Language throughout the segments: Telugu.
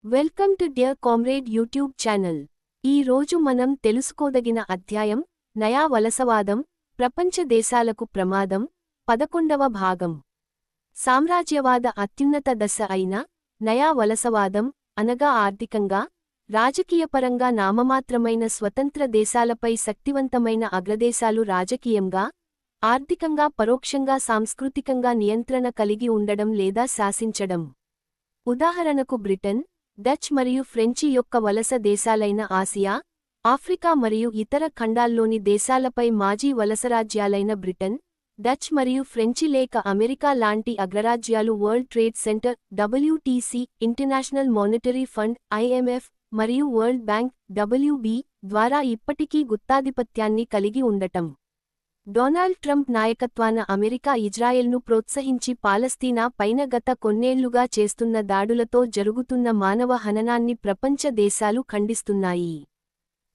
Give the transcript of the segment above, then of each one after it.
Welcome to dear comrade YouTube channel. ఈ రోజు మనం తెలుసుకోదగిన అధ్యాయం నయా వలసవాదం, ప్రపంచ దేశాలకు ప్రమాదం, 11వ భాగం. సామ్రాజ్యవాద అత్యున్నత దశ అయిన నయా వలసవాదం అనగా ఆర్థికంగా, రాజకీయపరంగా నామమాత్రమైన స్వతంత్ర దేశాలపై శక్తివంతమైన అగ్రదేశాలు రాజకీయంగా, ఆర్థికంగా పరోక్షంగా సాంస్కృతికంగా నియంత్రణ కలిగి ఉండడం లేదా శాసించడం. ఉదాహరణకు బ్రిటన్, డచ్ మరియు ఫ్రెంచి యొక్క వలస దేశాలైన ఆసియా, ఆఫ్రికా మరియు ఇతర ఖండాల్లోని దేశాలపై మాజీ వలసరాజ్యాలైన బ్రిటన్, డచ్ మరియు ఫ్రెంచి లేక అమెరికా లాంటి అగ్రరాజ్యాలు world trade centre WTC, international monetary fund IMF మరియు వరల్డ్ బ్యాంక్ WB ద్వారా ఇప్పటికీ గుత్తాధిపత్యాన్ని కలిగి ఉండటం. డొనాల్డ్ ట్రంప్ నాయకత్వాన అమెరికా ఇజ్రాయెల్ను ప్రోత్సహించి పాలస్తీనా పైన గత కొన్నేళ్లుగా చేస్తున్న దాడులతో జరుగుతున్న మానవ హననాన్ని ప్రపంచ దేశాలు ఖండిస్తున్నాయి.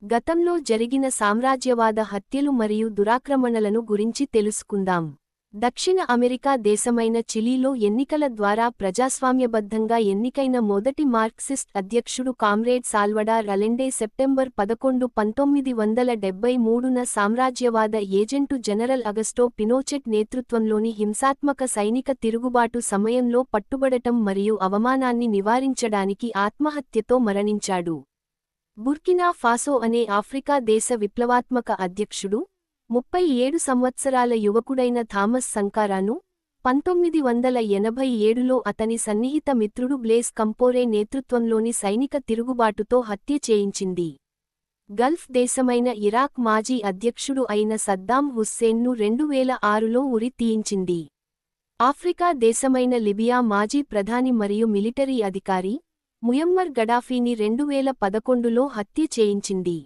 గతంలో జరిగిన సామ్రాజ్యవాద హత్యలు మరియు దురాక్రమణలను గురించి తెలుసుకుందాం. దక్షిణ అమెరికా దేశమైన చిలీలో ఎన్నికల ద్వారా ప్రజాస్వామ్యబద్ధంగా ఎన్నికైన మొదటి మార్క్సిస్ట్ అధ్యక్షుడు కామ్రేడ్ సాల్వడార్ అలెండే సెప్టెంబర్ 11, 1973న సామ్రాజ్యవాద ఏజెంటు జనరల్ అగస్టో పినోచెట్ నేతృత్వంలోని హింసాత్మక సైనిక తిరుగుబాటు సమయంలో పట్టుబడటం మరియు అవమానాన్ని నివారించడానికి ఆత్మహత్యతో మరణించాడు. బుర్కినా ఫాసో అనే ఆఫ్రికా దేశ విప్లవాత్మక అధ్యక్షుడు, 37 సంవత్సరాల యువకుడైన థామస్ సంకారాను 1987లో అతని సన్నిహిత మిత్రుడు బ్లేస్ కంపోరే నేతృత్వంలోని సైనిక తిరుగుబాటుతో హత్య చేయించింది. గల్ఫ్ దేశమైన ఇరాక్ మాజీ అధ్యక్షుడు అయిన సద్దాం హుస్సేన్ను 2006లో ఉరి తీయించింది. ఆఫ్రికా దేశమైన లిబియా మాజీ ప్రధాని మరియు మిలిటరీ అధికారి ముయమ్మర్ గడాఫీని 2011లో హత్య చేయించింది.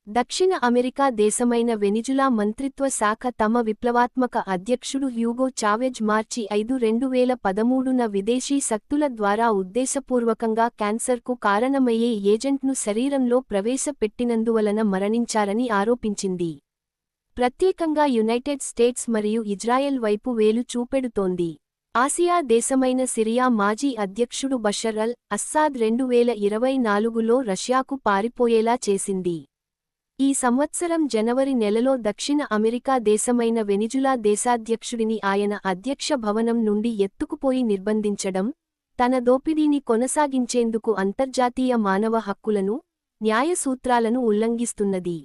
దక్షిణ అమెరికా దేశమైన వెనిజులా మంత్రిత్వ శాఖ తమ విప్లవాత్మక అధ్యక్షుడు హ్యూగో చావెజ్ మార్చి 5, 2013న విదేశీ శక్తుల ద్వారా ఉద్దేశపూర్వకంగా క్యాన్సర్కు కారణమయ్యే ఏజెంట్ను శరీరంలో ప్రవేశపెట్టినందువలన మరణించారని ఆరోపించింది. ప్రత్యేకంగా యునైటెడ్ స్టేట్స్ మరియు ఇజ్రాయెల్ వైపు వేలు చూపెడుతోంది. ఆసియా దేశమైన సిరియా మాజీ అధ్యక్షుడు బషర్ అల్ అస్సాద్ 2024లో రష్యాకు పారిపోయేలా చేసింది. ఈ సంవత్సరం జనవరి నెలలో దక్షిణ అమెరికా దేశమైన వెనిజులా దేశాధ్యక్షుడిని ఆయన అధ్యక్ష భవనం నుండి ఎత్తుకుపోయి నిర్బంధించడం, తన దోపిడీని కొనసాగించేందుకు అంతర్జాతీయ మానవ హక్కులను, న్యాయ సూత్రాలను ఉల్లంఘిస్తున్నది.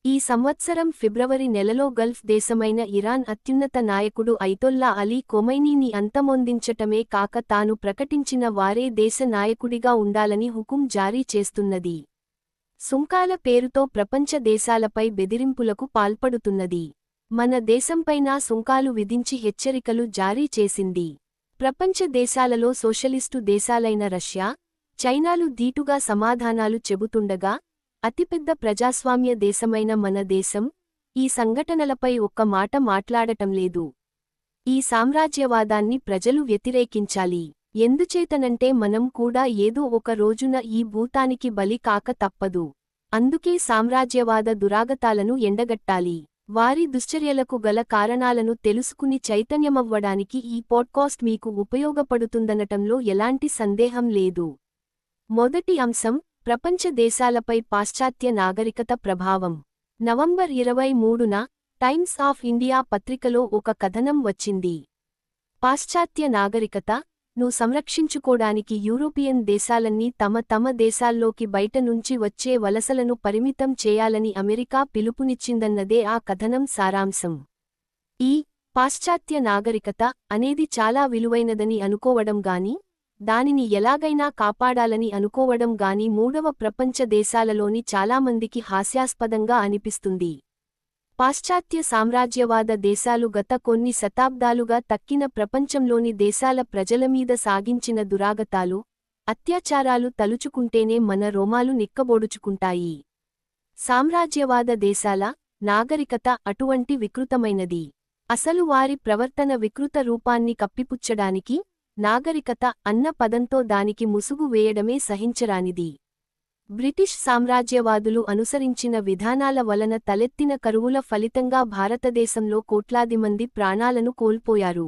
ఈ సంవత్సరం ఫిబ్రవరి నెలలో గల్ఫ్ దేశమైన ఇరాన్ అత్యున్నత నాయకుడు ఐతొల్లా అలీ ఖొమైనీని అంతమొందించటమే కాక తాను ప్రకటించిన వారే దేశ నాయకుడిగా ఉండాలని హుకుం జారీ చేస్తున్నది. సుంకాల పేరుతో ప్రపంచ దేశాలపై బెదిరింపులకు పాల్పడుతున్నది. మన దేశంపైనా సుంకాలు విధించి హెచ్చరికలు జారీ చేసింది. ప్రపంచ దేశాలలో సోషలిస్టు దేశాలైన రష్యా, చైనాలు ధీటుగా సమాధానాలు చెబుతుండగా, అతిపెద్ద ప్రజాస్వామ్య దేశమైన మన దేశం ఈ సంఘటనలపై ఒక్క మాట మాట్లాడటంలేదు. ఈ సామ్రాజ్యవాదాన్ని ప్రజలు వ్యతిరేకించాలి. ఎందుచేతనంటే మనం కూడా ఏదో ఒక రోజున ఈ భూతానికి బలి కాక తప్పదు. అందుకే సామ్రాజ్యవాద దురాగతాలను ఎండగట్టాలి. వారి దుశ్చర్యలకు గల కారణాలను తెలుసుకుని చైతన్యమవ్వడానికి ఈ పోడ్కాస్ట్ మీకు ఉపయోగపడుతుందనటంలో ఎలాంటి సందేహం లేదు. మొదటి అంశం, ప్రపంచ దేశాలపై పాశ్చాత్య నాగరికత ప్రభావం. నవంబర్ 23న టైమ్స్ ఆఫ్ ఇండియా పత్రికలో ఒక కథనం వచ్చింది. పాశ్చాత్య నాగరికత ను సంరక్షించుకోడానికి యూరోపియన్ దేశాలన్నీ తమ దేశాల్లోకి బయట నుంచి వచ్చే వలసలను పరిమితం చేయాలని అమెరికా పిలుపునిచ్చిందన్నదే ఆ కథనం సారాంశం. ఈ పాశ్చాత్య నాగరికత అనేది చాలా విలువైనదని అనుకోవడం గాని, దానిని ఎలాగైనా కాపాడాలని అనుకోవడం గాని మూడవ ప్రపంచ దేశాలలోని చాలామందికి హాస్యాస్పదంగా అనిపిస్తుంది. పాశ్చాత్య సామ్రాజ్యవాద దేశాలు గత కొన్ని శతాబ్దాలుగా తక్కిన ప్రపంచంలోని దేశాల ప్రజలమీద సాగించిన దురాగతాలు, అత్యాచారాలు తలుచుకుంటేనే మన రోమాలు నిక్కబోడుచుకుంటాయి. సామ్రాజ్యవాద దేశాల నాగరికత అటువంటి వికృతమైనది. అసలు వారి ప్రవర్తన వికృత రూపాన్ని కప్పిపుచ్చడానికి నాగరికత అన్న పదంతో దానికి ముసుగు వేయడమే సహించరానిది. బ్రిటిష్ సామ్రాజ్యవాదులు అనుసరించిన విధానాల వలన తలెత్తిన కరువుల ఫలితంగా భారతదేశంలో కోట్లాది మంది ప్రాణాలను కోల్పోయారు.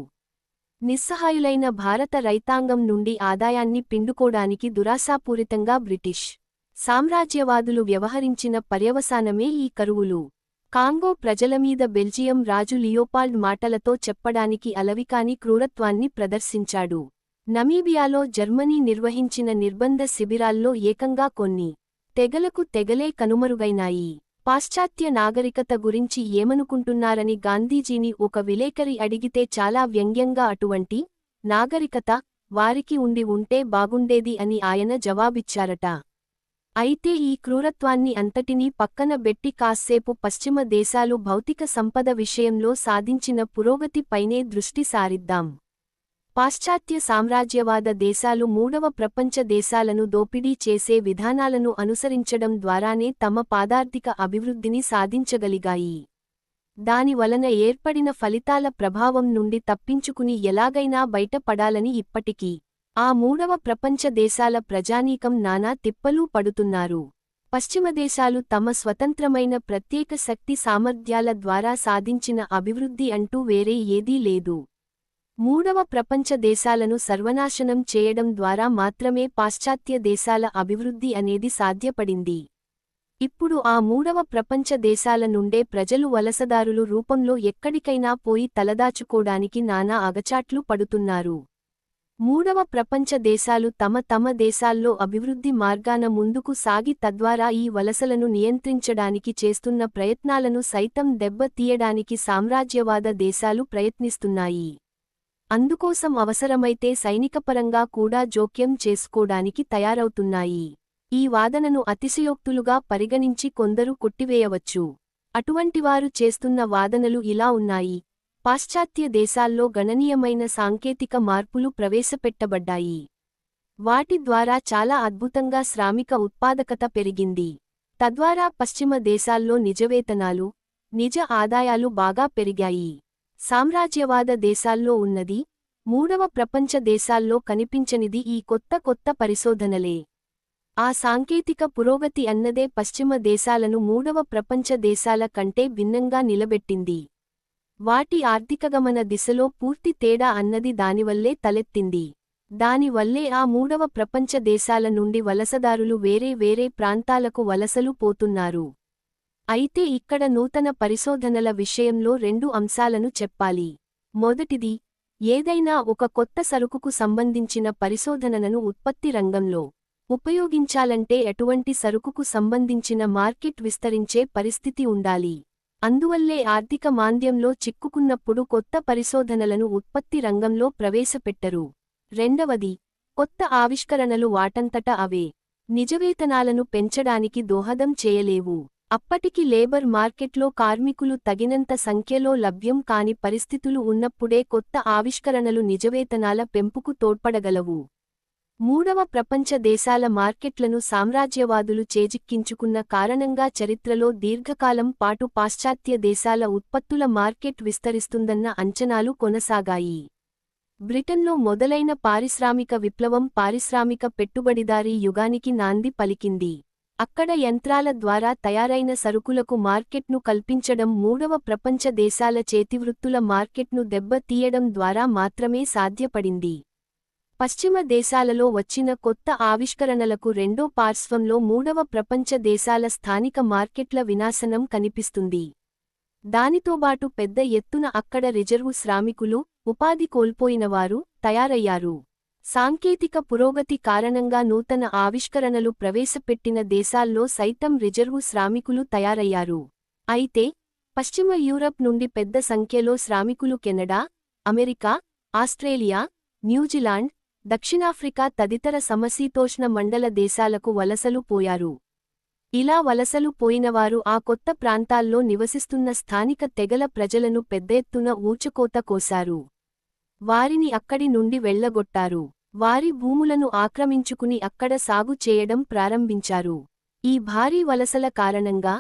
నిస్సహాయులైన భారత రైతాంగం నుండి ఆదాయాన్ని పిండుకోడానికి దురాశాపూరితంగా బ్రిటిష్ సామ్రాజ్యవాదులు వ్యవహరించిన పర్యవసానమే ఈ కరువులు. కాంగో ప్రజలమీద బెల్జియం రాజు లియోపాల్డ్ మాటలతో చెప్పడానికి అలవికాని క్రూరత్వాన్ని ప్రదర్శించాడు. నమీబియాలో జర్మనీ నిర్వహించిన నిర్బంధ శిబిరాల్లో ఏకంగా కొన్ని తెగలకు తెగలే కనుమరుగైనాయి. పాశ్చాత్య నాగరికత గురించి ఏమనుకుంటున్నారని గాంధీజీని ఒక విలేకరి అడిగితే చాలా వ్యంగ్యంగా అటువంటి నాగరికత వారికి ఉంటే బాగుండేది అని ఆయన జవాబిచ్చారట. అయితే ఈ క్రూరత్వాన్ని అంతటినీ పక్కన బెట్టి కాస్సేపు పశ్చిమ దేశాలు భౌతిక సంపద విషయంలో సాధించిన పురోగతిపైనే దృష్టి సారిద్దాం. పాశ్చాత్య సామ్రాజ్యవాద దేశాలు మూడవ ప్రపంచ దేశాలను దోపిడీ చేసే విధానాలను అనుసరించడం ద్వారానే తమ పాదార్థిక అభివృద్ధిని సాధించగలిగాయి. దానివలన ఏర్పడిన ఫలితాల ప్రభావం నుండి తప్పించుకుని ఎలాగైనా బయటపడాలని ఇప్పటికీ ఆ మూడవ ప్రపంచ దేశాల ప్రజానీకం నానా తిప్పలూ పడుతున్నారు. పశ్చిమదేశాలు తమ స్వతంత్రమైన ప్రత్యేక శక్తి సామర్థ్యాల ద్వారా సాధించిన అభివృద్ధి అంటూ వేరే ఏదీ లేదు. మూడవ ప్రపంచ దేశాలను సర్వనాశనం చేయడం ద్వారా మాత్రమే పాశ్చాత్య దేశాల అభివృద్ధి అనేది సాధ్యపడింది. ఇప్పుడు ఆ మూడవ ప్రపంచ దేశాల నుండే ప్రజలు వలసదారులు రూపంలో ఎక్కడికైనా పోయి తలదాచుకోడానికి నానా అగచాట్లు పడుతున్నారు. మూడవ ప్రపంచ దేశాలు తమ దేశాల్లో అభివృద్ధి మార్గాన ముందుకు సాగి తద్వారా ఈ వలసలను నియంత్రించడానికి చేస్తున్న ప్రయత్నాలను సైతం దెబ్బ తీయడానికి సామ్రాజ్యవాద దేశాలు ప్రయత్నిస్తున్నాయి. అందుకోసం అవసరమైతే సైనికపరంగా కూడా జోక్యం చేసుకోడానికి తయారవుతున్నాయి. ఈ వాదనను అతిశయోక్తులుగా పరిగణించి కొందరు కొట్టివేయవచ్చు. అటువంటివారు చేస్తున్న వాదనలు ఇలా ఉన్నాయి: పాశ్చాత్య దేశాల్లో గణనీయమైన సాంకేతిక మార్పులు ప్రవేశపెట్టబడ్డాయి. వాటి ద్వారా చాలా అద్భుతంగా శ్రామిక ఉత్పాదకత పెరిగింది. తద్వారా పశ్చిమ దేశాల్లో నిజవేతనాలు, నిజ ఆదాయాలు బాగా పెరిగాయి. సామ్రాజ్యవాద దేశాల్లో ఉన్నది, మూడవ ప్రపంచ దేశాల్లో కనిపించనిది ఈ కొత్త పరిశోధనలే. ఆ సాంకేతిక పురోగతి అన్నదే పశ్చిమ దేశాలను మూడవ ప్రపంచ దేశాల కంటే భిన్నంగా నిలబెట్టింది. వాటి ఆర్థికగమన దిశలో పూర్తి తేడా అన్నది దానివల్లే తలెత్తింది. దానివల్లే ఆ మూడవ ప్రపంచ దేశాల నుండి వలసదారులు వేరే ప్రాంతాలకు వలసలు పోతున్నారు. అయితే ఇక్కడ నూతన పరిశోధనల విషయంలో రెండు అంశాలను చెప్పాలి. మొదటిది, ఏదైనా ఒక కొత్త సరుకుకు సంబంధించిన పరిశోధనలను ఉత్పత్తి రంగంలో ఉపయోగించాలంటే అటువంటి సరుకుకు సంబంధించిన మార్కెట్ విస్తరించే పరిస్థితి ఉండాలి. అందువల్లే ఆర్థిక మాంద్యంలో చిక్కుకున్నప్పుడు కొత్త పరిశోధనలను ఉత్పత్తి రంగంలో ప్రవేశపెట్టరు. రెండవది, కొత్త ఆవిష్కరణలు వాటంతట అవే నిజవేతనాలను పెంచడానికి దోహదం చేయలేవు. అప్పటికి లేబర్ మార్కెట్లో కార్మికులు తగినంత సంఖ్యలో లభ్యం కాని పరిస్థితులు ఉన్నప్పుడే కొత్త ఆవిష్కరణలు నిజవేతనాల పెంపుకు తోడ్పడగలవు. మూడవ ప్రపంచ దేశాల మార్కెట్లను సామ్రాజ్యవాదులు చేజిక్కించుకున్న కారణంగా చరిత్రలో దీర్ఘకాలం పాటు పాశ్చాత్య దేశాల ఉత్పత్తుల మార్కెట్ విస్తరిస్తుందన్న అంచనాలు కొనసాగాయి. బ్రిటన్లో మొదలైన పారిశ్రామిక విప్లవం పారిశ్రామిక పెట్టుబడిదారీ యుగానికి నాంది పలికింది. అక్కడ యంత్రాల ద్వారా తయారైన సరుకులకు మార్కెట్ను కల్పించడం మూడవ ప్రపంచ దేశాల చేతివృత్తుల మార్కెట్ను దెబ్బ తీయడం ద్వారా మాత్రమే సాధ్యపడింది. పశ్చిమ దేశాలలో వచ్చిన కొత్త ఆవిష్కరణలకు రెండో పార్శ్వంలో మూడవ ప్రపంచ దేశాల స్థానిక మార్కెట్ల వినాశనం కనిపిస్తుంది. దానితోబాటు పెద్ద ఎత్తున అక్కడ రిజర్వు శ్రామికులు, ఉపాధి కోల్పోయినవారు తయారయ్యారు. సాంకేతిక పురోగతి కారణంగా నూతన ఆవిష్కరణలు ప్రవేశపెట్టిన దేశాల్లో సైతం రిజర్వు శ్రామికులు తయారయ్యారు. అయితే పశ్చిమ యూరప్ నుండి పెద్ద సంఖ్యలో శ్రామికులు కెనడా, అమెరికా, ఆస్ట్రేలియా, న్యూజిలాండ్, దక్షిణాఫ్రికా తదితర సమశీతోష్ణ మండల దేశాలకు వలసలు పోయారు. ఇలా వలసలు పోయినవారు ఆ కొత్త ప్రాంతాల్లో నివసిస్తున్న స్థానిక తెగల ప్రజలను పెద్ద ఎత్తున ఊచకోత కోశారు. వారిని అక్కడి నుండి వెళ్లగొట్టారు. వారి భూములను ఆక్రమించుకుని అక్కడ సాగు చేయడం ప్రారంభించారు. ఈ భారీ వలసల కారణంగా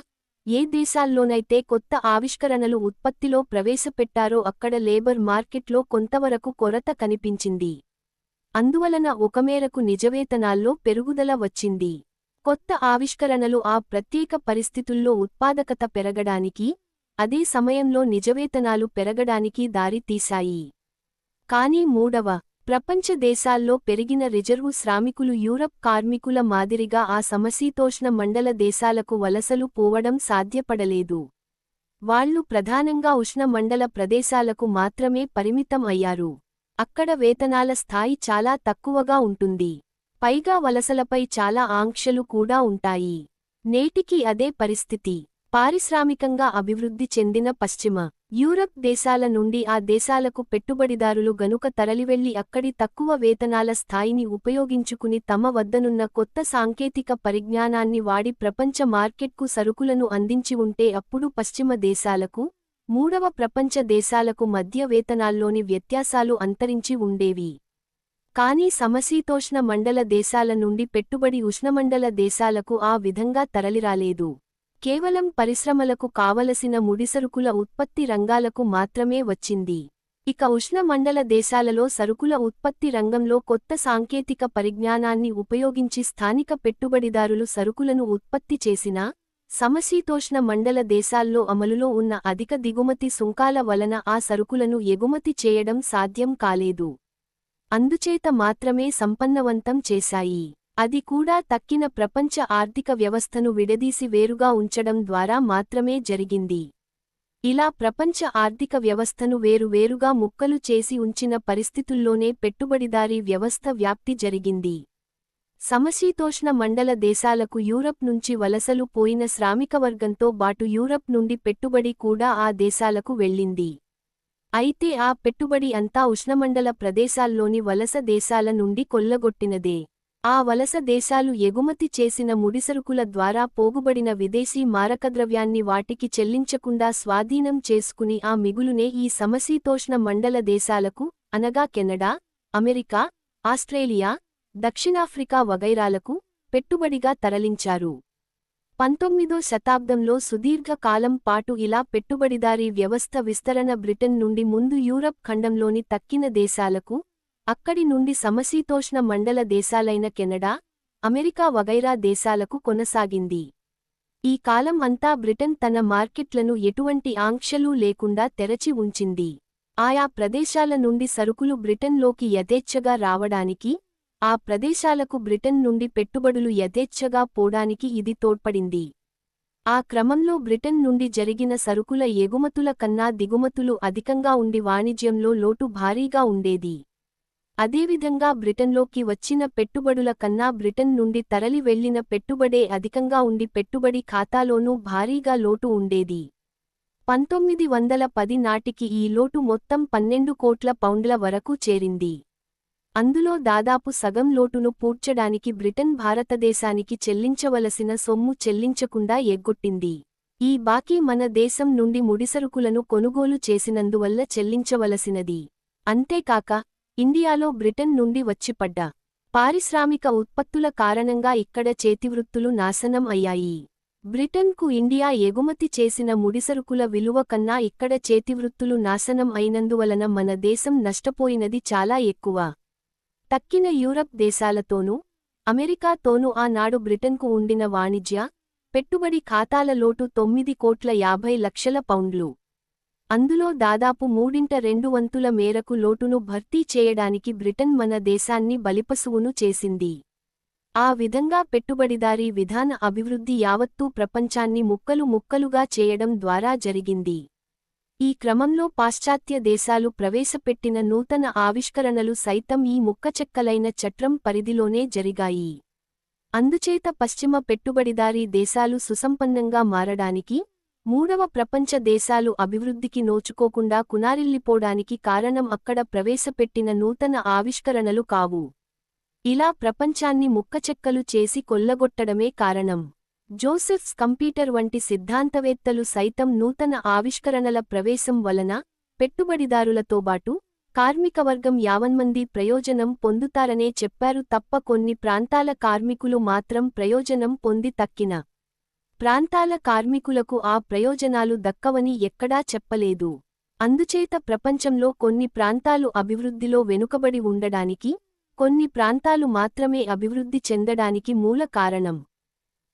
ఏ దేశాల్లోనైతే కొత్త ఆవిష్కరణలు ఉత్పత్తిలో ప్రవేశపెట్టారో అక్కడ లేబర్ మార్కెట్లో కొంతవరకు కొరత కనిపించింది. అందువలన ఒకమేరకు నిజవేతనాల్లో పెరుగుదల వచ్చింది. కొత్త ఆవిష్కరణలు ఆ ప్రత్యేక పరిస్థితుల్లో ఉత్పాదకత పెరగడానికి, అదే సమయంలో నిజవేతనాలు పెరగడానికి దారి తీశాయి. కానీ మూడవ ప్రపంచ దేశాల్లో పెరిగిన రిజర్వు శ్రామికులు యూరప్ కార్మికుల మాదిరిగా ఆ సమశీతోష్ణ మండల దేశాలకు వలసలు పోవడం సాధ్యపడలేదు. వాళ్లు ప్రధానంగా ఉష్ణమండల ప్రదేశాలకు మాత్రమే పరిమితం అయ్యారు. అక్కడ వేతనాల స్థాయి చాలా తక్కువగా ఉంటుంది. పైగా వలసలపై చాలా ఆంక్షలు కూడా ఉంటాయి. నేటికీ అదే పరిస్థితి. పారిశ్రామికంగా అభివృద్ధి చెందిన పశ్చిమ యూరప్ దేశాల నుండి ఆ దేశాలకు పెట్టుబడిదారులు గనుక తరలివెళ్లి అక్కడి తక్కువ వేతనాల స్థాయిని ఉపయోగించుకుని తమ వద్దనున్న కొత్త సాంకేతిక పరిజ్ఞానాన్ని వాడి ప్రపంచ మార్కెట్కు సరుకులను అందించి ఉంటే అప్పుడు పశ్చిమ దేశాలకు, మూడవ ప్రపంచ దేశాలకు మధ్య వేతనాల్లోని వ్యత్యాసాలు అంతరించి ఉండేవి. కానీ సమశీతోష్ణ మండల దేశాల నుండి పెట్టుబడి ఉష్ణమండల దేశాలకు ఆ విధంగా తరలిరాలేదు. కేవలం పరిశ్రమలకు కావలసిన ముడిసరుకుల ఉత్పత్తి రంగాలకు మాత్రమే వచ్చింది. ఇక ఉష్ణమండల దేశాలలో సరుకుల ఉత్పత్తి రంగంలో కొత్త సాంకేతిక పరిజ్ఞానాన్ని ఉపయోగించి స్థానిక పెట్టుబడిదారులు సరుకులను ఉత్పత్తి చేసినా, సమశీతోష్ణ మండల దేశాల్లో అమలులో ఉన్న అధిక దిగుమతి సుంకాల వలన ఆ సరుకులను ఎగుమతి చేయడం సాధ్యం కాలేదు. అందుచేత మాత్రమే సంపన్నవంతం చేశాయి. అది కూడా తక్కిన ప్రపంచ ఆర్థిక వ్యవస్థను విడదీసి వేరుగా ఉంచడం ద్వారా మాత్రమే జరిగింది. ఇలా ప్రపంచ ఆర్థిక వ్యవస్థను వేరువేరుగా ముక్కలు చేసి ఉంచిన పరిస్థితుల్లోనే పెట్టుబడిదారీ వ్యవస్థ వ్యాప్తి జరిగింది. సమశీతోష్ణ మండల దేశాలకు యూరప్ నుంచి వలసలు పోయిన శ్రామికవర్గంతో బాటు యూరప్ నుండి పెట్టుబడి కూడా ఆ దేశాలకు వెళ్ళింది. అయితే ఆ పెట్టుబడి అంతా ఉష్ణమండల ప్రదేశాల్లోని వలస దేశాల నుండి కొల్లగొట్టినదే. ఆ వలస దేశాలు ఎగుమతి చేసిన ముడిసరుకుల ద్వారా పోగుబడిన విదేశీ మారకద్రవ్యాన్ని వాటికి చెల్లించకుండా స్వాధీనం చేసుకుని ఆ మిగులునే ఈ సమశీతోష్ణ మండల దేశాలకు, అనగా కెనడా, అమెరికా, ఆస్ట్రేలియా, దక్షిణాఫ్రికా వగైరాలకు పెట్టుబడిగా తరలించారు. 19వ శతాబ్దంలో సుదీర్ఘ కాలం పాటు ఇలా పెట్టుబడిదారీ వ్యవస్థ విస్తరణ బ్రిటన్ నుండి ముందు యూరప్ ఖండంలోని తక్కిన దేశాలకు, అక్కడి నుండి సమశీతోష్ణ మండల దేశాలైన కెనడా, అమెరికా వగైరా దేశాలకు కొనసాగింది. ఈ కాలం అంతా బ్రిటన్ తన మార్కెట్లను ఎటువంటి ఆంక్షలూ లేకుండా తెరచి ఉంచింది. ఆయా ప్రదేశాల నుండి సరుకులు బ్రిటన్లోకి యథేచ్ఛగా రావడానికి, ఆ ప్రదేశాలకు బ్రిటన్ నుండి పెట్టుబడులు యథేచ్ఛగా పోడానికి ఇది తోడ్పడింది. ఆ క్రమంలో బ్రిటన్ నుండి జరిగిన సరుకుల ఎగుమతుల కన్నా దిగుమతులు అధికంగా ఉండి వాణిజ్యంలో లోటు భారీగా ఉండేది. అదేవిధంగా బ్రిటన్లోకి వచ్చిన పెట్టుబడుల కన్నా బ్రిటన్ నుండి తరలి వెళ్లిన పెట్టుబడే అధికంగా ఉండి పెట్టుబడి ఖాతాలోనూ భారీగా లోటు ఉండేది. 1910 నాటికి ఈ లోటు మొత్తం 12 కోట్ల పౌండ్ల వరకు చేరింది. అందులో దాదాపు సగం లోటును పూడ్చడానికి బ్రిటన్ భారతదేశానికి చెల్లించవలసిన సొమ్ము చెల్లించకుండా ఎగ్గొట్టింది. ఈ బాకీ మన దేశం నుండి ముడిసరుకులను కొనుగోలు చేసినందువల్ల చెల్లించవలసినది. అంతేకాక ఇండియాలో బ్రిటన్ నుండి వచ్చిపడ్డ పారిశ్రామిక ఉత్పత్తుల కారణంగా ఇక్కడ చేతివృత్తులు నాశనం అయ్యాయి. బ్రిటన్కు ఇండియా ఎగుమతి చేసిన ముడిసరుకుల విలువ కన్నా ఇక్కడ చేతివృత్తులు నాశనం అయినందువలన మన దేశం నష్టపోయినది చాలా ఎక్కువ. తక్కిన యూరప్ దేశాలతోనూ, అమెరికాతోనూ ఆనాడు బ్రిటన్కు ఉండిన వాణిజ్య, పెట్టుబడి ఖాతాల లోటు 9,50,00,000 పౌండ్లు. అందులో దాదాపు 3/2 మేరకు లోటును భర్తీ చేయడానికి బ్రిటన్ మన దేశాన్ని బలిపశువును చేసింది. ఆ విధంగా పెట్టుబడిదారీ విధాన అభివృద్ధి యావత్తూ ప్రపంచాన్ని ముక్కలు ముక్కలుగా చేయడం ద్వారా జరిగింది. ఈ క్రమంలో పాశ్చాత్య దేశాలు ప్రవేశపెట్టిన నూతన ఆవిష్కరణలు సైతం ఈ ముక్కచెక్కలైన చట్రం పరిధిలోనే జరిగాయి. అందుచేత పశ్చిమ పెట్టుబడిదారీ దేశాలు సుసంపన్నంగా మారడానికి, మూడవ ప్రపంచ దేశాలు అభివృద్ధికి నోచుకోకుండా కునారిల్లిపోడానికి కారణం అక్కడ ప్రవేశపెట్టిన నూతన ఆవిష్కరణలు కావు. ఇలా ప్రపంచాన్ని ముక్కచెక్కలు చేసి కొల్లగొట్టడమే కారణం. జోసెఫ్స్ కంప్యూటర్ వంటి సిద్ధాంతవేత్తలు సైతం నూతన ఆవిష్కరణల ప్రవేశం వలన పెట్టుబడిదారులతోబాటు కార్మికవర్గం యావన్మంది ప్రయోజనం పొందుతారనే చెప్పారు తప్ప కొన్ని ప్రాంతాల కార్మికులు మాత్రం ప్రయోజనం పొంది తక్కిన ప్రాంతాల కార్మికులకు ఆ ప్రయోజనాలు దక్కవని ఎక్కడా చెప్పలేదు. అందుచేత ప్రపంచంలో కొన్ని ప్రాంతాలు అభివృద్ధిలో వెనుకబడి ఉండడానికి, కొన్ని ప్రాంతాలు మాత్రమే అభివృద్ధి చెందడానికి మూల కారణం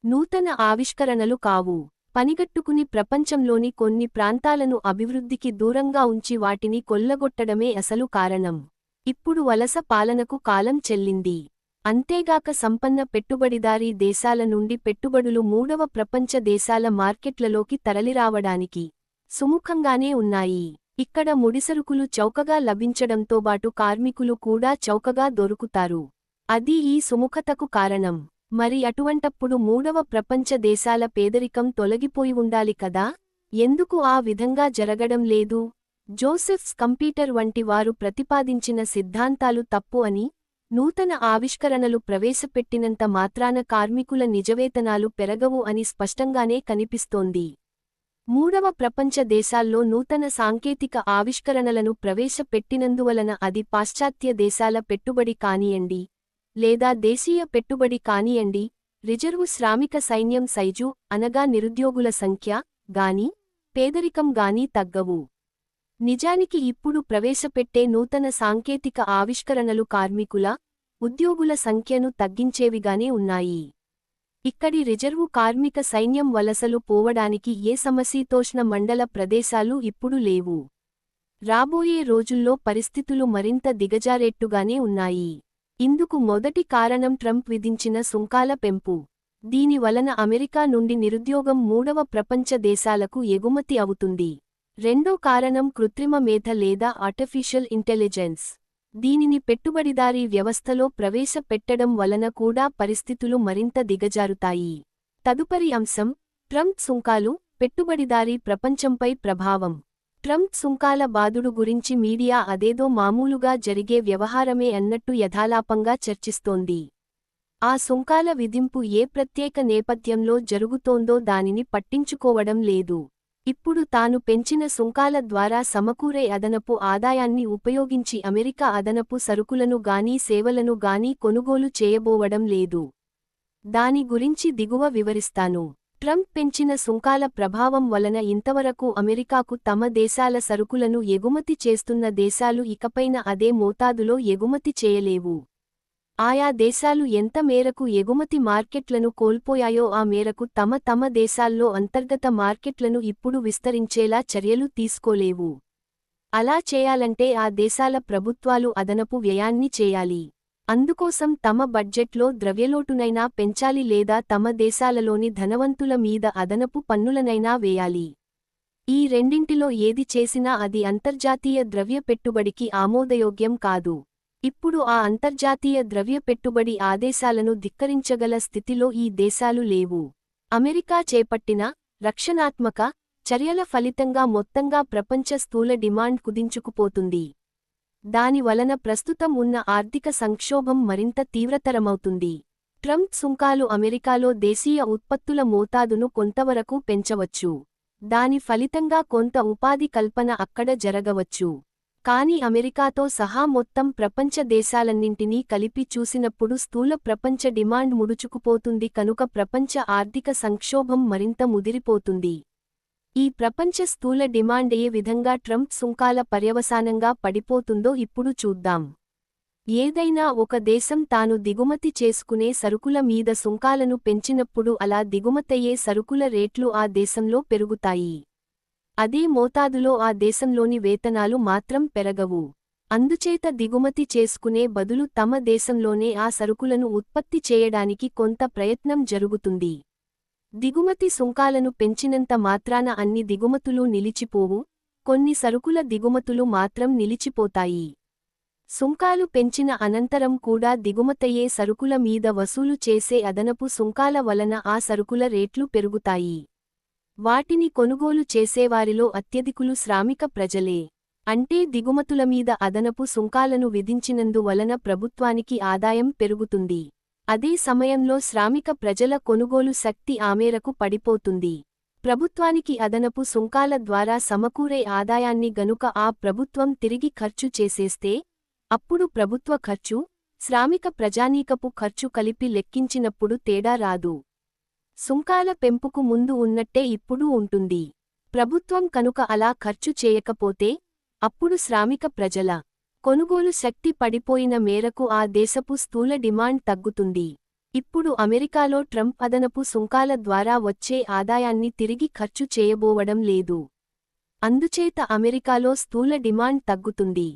నూతన ఆవిష్కరణలు కావు. పనిగట్టుకుని ప్రపంచంలోని కొన్ని ప్రాంతాలను అభివృద్ధికి దూరంగా ఉంచి వాటిని కొల్లగొట్టడమే అసలు కారణం. ఇప్పుడు వలస పాలనకు కాలం చెల్లింది. అంతేగాక సంపన్న పెట్టుబడిదారీ దేశాల నుండి పెట్టుబడులు మూడవ ప్రపంచ దేశాల మార్కెట్లలోకి తరలిరావడానికి సుముఖంగానే ఉన్నాయి. ఇక్కడ ముడిసరుకులు చౌకగా లభించడంతోబాటు కార్మికులు కూడా చౌకగా దొరుకుతారు. అది ఈ సుముఖతకు కారణం. మరి అటువంటప్పుడు మూడవ ప్రపంచ దేశాల పేదరికం తొలగిపోయి ఉండాలి కదా? ఎందుకు ఆ విధంగా జరగడం లేదు? జోసెఫ్స్ కంప్యూటర్ వంటి వారు ప్రతిపాదించిన సిద్ధాంతాలు తప్పు అని, నూతన ఆవిష్కరణలు ప్రవేశపెట్టినంత మాత్రాన కార్మికుల నిజవేతనాలు పెరగవు అని స్పష్టంగానే కనిపిస్తోంది. మూడవ ప్రపంచ దేశాల్లో నూతన సాంకేతిక ఆవిష్కరణలను ప్రవేశపెట్టినందువలన అది పాశ్చాత్య దేశాల పెట్టుబడి కానియండి, లేదా దేశీయ పెట్టుబడి కానియండి, రిజర్వు శ్రామిక సైన్యం సైజు అనగా నిరుద్యోగుల సంఖ్య గాని, పేదరికం గాని తగ్గవు. నిజానికి ఇప్పుడు ప్రవేశపెట్టే నూతన సాంకేతిక ఆవిష్కరణలు కార్మికుల, ఉద్యోగుల సంఖ్యను తగ్గించేవిగానే ఉన్నాయి. ఇక్కడి రిజర్వు కార్మిక సైన్యం వలసలు పోవడానికి ఏ సమశీతోష్ణ మండల ప్రదేశాలు ఇప్పుడు లేవు. రాబోయే రోజుల్లో పరిస్థితులు మరింత దిగజారేట్టుగానే ఉన్నాయి. ఇందుకు మొదటి కారణం ట్రంప్ విధించిన సుంకాల పెంపు. దీని వలన అమెరికా నుండి నిరుద్యోగం మూడవ ప్రపంచ దేశాలకు ఎగుమతి అవుతుంది. రెండో కారణం కృత్రిమ మేధ లేదా ఆర్టిఫిషియల్ ఇంటెలిజెన్స్. దీనిని పెట్టుబడిదారీ వ్యవస్థలో ప్రవేశపెట్టడం వలన కూడా పరిస్థితులు మరింత దిగజారుతాయి. తదుపరి అంశం ట్రంప్ సుంకాలు, పెట్టుబడిదారీ ప్రపంచంపై ప్రభావం. ట్రంప్ సుంకాల బాదుడు గురించి మీడియా అదేదో మామూలుగా జరిగే వ్యవహారమే అన్నట్టు యథాలాపంగా చర్చిస్తోంది. ఆ సుంకాల విధింపు ఏ ప్రత్యేక నేపథ్యంలో జరుగుతోందో దానిని పట్టించుకోవడం లేదు. ఇప్పుడు తాను పెంచిన సుంకాల ద్వారా సమకూరే అదనపు ఆదాయాన్ని ఉపయోగించి అమెరికా అదనపు సరుకులను గానీ సేవలను గానీ కొనుగోలు చేయబోవడం లేదు. దాని గురించి దిగువ వివరిస్తాను. ట్రంప్ పెంచిన సుంకాల ప్రభావం వలన ఇంతవరకు అమెరికాకు తమ దేశాల సరుకులను ఎగుమతి చేస్తున్న దేశాలు ఇకపైన అదే మోతాదులో ఎగుమతి చేయలేవు. ఆయా దేశాలు ఎంత మేరకు ఎగుమతి మార్కెట్లను కోల్పోయాయో ఆ మేరకు తమ దేశాల్లో అంతర్గత మార్కెట్లను ఇప్పుడు విస్తరించేలా చర్యలు తీసుకోలేవు. అలా చేయాలంటే ఆ దేశాల ప్రభుత్వాలు అదనపు వ్యయాన్ని చేయాలి. అందుకోసం తమ బడ్జెట్లో ద్రవ్యలోటునైనా పెంచాలి లేదా తమ దేశాలలోని ధనవంతుల మీద అదనపు పన్నులనైనా వేయాలి. ఈ రెండింటిలో ఏది చేసినా అది అంతర్జాతీయ ద్రవ్య పెట్టుబడికి ఆమోదయోగ్యం కాదు. ఇప్పుడు ఆ అంతర్జాతీయ ద్రవ్య పెట్టుబడి ఆదేశాలను ధిక్కరించగల స్థితిలో ఈ దేశాలు లేవు. అమెరికా చేపట్టిన రక్షణాత్మక చర్యల ఫలితంగా మొత్తంగా ప్రపంచ స్థూల డిమాండ్ కుదించుకుపోతుంది. దాని వలన ప్రస్తుతం ఉన్న ఆర్థిక సంక్షోభం మరింత తీవ్రతరమవుతుంది. ట్రంప్ సుంకాలు అమెరికాలో దేశీయ ఉత్పత్తుల మోతాదును కొంతవరకు పెంచవచ్చు. దాని ఫలితంగా కొంత ఉపాధి కల్పన అక్కడ జరగవచ్చు. కాని అమెరికాతో సహా మొత్తం ప్రపంచ దేశాలన్నింటినీ కలిపి చూసినప్పుడు స్థూల ప్రపంచ డిమాండ్ ముడుచుకుపోతుంది కనుక ప్రపంచ ఆర్థిక సంక్షోభం మరింత ముదిరిపోతుంది. ఈ ప్రపంచ స్థూల డిమాండ్ ఏ విధంగా ట్రంప్ సుంకాల పర్యవసానంగా పడిపోతుందో ఇప్పుడు చూద్దాం. ఏదైనా ఒక దేశం తాను దిగుమతి చేసుకునే సరుకుల మీద సుంకాలను పెంచినప్పుడు అలా దిగుమతయ్యే సరుకుల రేట్లు ఆ దేశంలో పెరుగుతాయి. అదే మోతాదులో ఆ దేశంలోని వేతనాలు మాత్రం పెరగవు. అందుచేత దిగుమతి చేసుకునే బదులు తమ దేశంలోనే ఆ సరుకులను ఉత్పత్తి చేయడానికి కొంత ప్రయత్నం జరుగుతుంది. దిగుమతి సుంకాలను పెంచినంత మాత్రాన అన్ని దిగుమతులు నిలిచిపోవు, కొన్ని సరుకుల దిగుమతులు మాత్రం నిలిచిపోతాయి. సుంకాలు పెంచిన అనంతరం కూడా దిగుమతయ్యే సరుకుల మీద వసూలు చేసే అదనపు సుంకాల వలన ఆ సరుకుల రేట్లు పెరుగుతాయి. వాటిని కొనుగోలు చేసేవారిలో అత్యధికులు శ్రామిక ప్రజలే. అంటే దిగుమతుల మీద అదనపు సుంకాలను విధించినందువలన ప్రభుత్వానికి ఆదాయం పెరుగుతుంది. అదే సమయంలో శ్రామిక ప్రజల కొనుగోలు శక్తి ఆమేరకు పడిపోతుంది. ప్రభుత్వానికి అదనపు సుంకాల ద్వారా సమకూరే ఆదాయాన్ని గనుక ఆ ప్రభుత్వం తిరిగి ఖర్చు చేసేస్తే, అప్పుడు ప్రభుత్వ ఖర్చు, శ్రామిక ప్రజానీకపు ఖర్చు కలిపి లెక్కించినప్పుడు తేడా రాదు. సుంకాల పెంపుకు ముందు ఉన్నట్టే ఇప్పుడు ఉంటుంది. ప్రభుత్వం కనుక అలా ఖర్చు చేయకపోతే, అప్పుడు శ్రామిక ప్రజల కొనుగోలు శక్తి పడిపోయిన మేరకు ఆ దేశపు స్థూల డిమాండ్ తగ్గుతుంది. ఇప్పుడు అమెరికాలో ట్రంప్ అదనపు సుంకాల ద్వారా వచ్చే ఆదాయాన్ని తిరిగి ఖర్చు చేయబోవడం లేదు. అందుచేత అమెరికాలో స్థూల డిమాండ్ తగ్గుతుంది.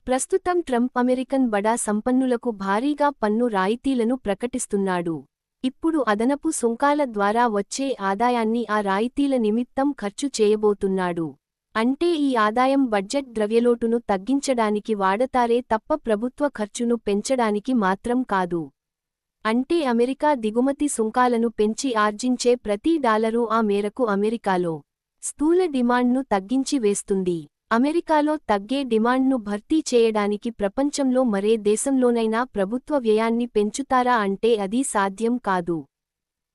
ప్రస్తుతం ట్రంప్ అమెరికన్ బడా సంపన్నులకు భారీగా పన్ను రాయితీలను ప్రకటిస్తున్నాడు. ఇప్పుడు అదనపు సుంకాల ద్వారా వచ్చే ఆదాయాన్ని ఆ రాయితీల నిమిత్తం ఖర్చు చేయబోతున్నాడు. అంటే ఈ ఆదాయం బడ్జెట్ ద్రవ్యలోటును తగ్గించడానికి వాడతారే తప్ప ప్రభుత్వ ఖర్చును పెంచడానికి మాత్రం కాదు. అంటే అమెరికా దిగుమతి సుంకాలను పెంచి ఆర్జించే ప్రతి డాలరు ఆ మేరకు అమెరికాలో స్థూల డిమాండ్ను తగ్గించి వేస్తుంది. అమెరికాలో తగ్గే డిమాండ్ను భర్తీ చేయడానికి ప్రపంచంలో మరే దేశంలోనైనా ప్రభుత్వ వ్యయాన్ని పెంచుతారా అంటే అది సాధ్యం కాదు.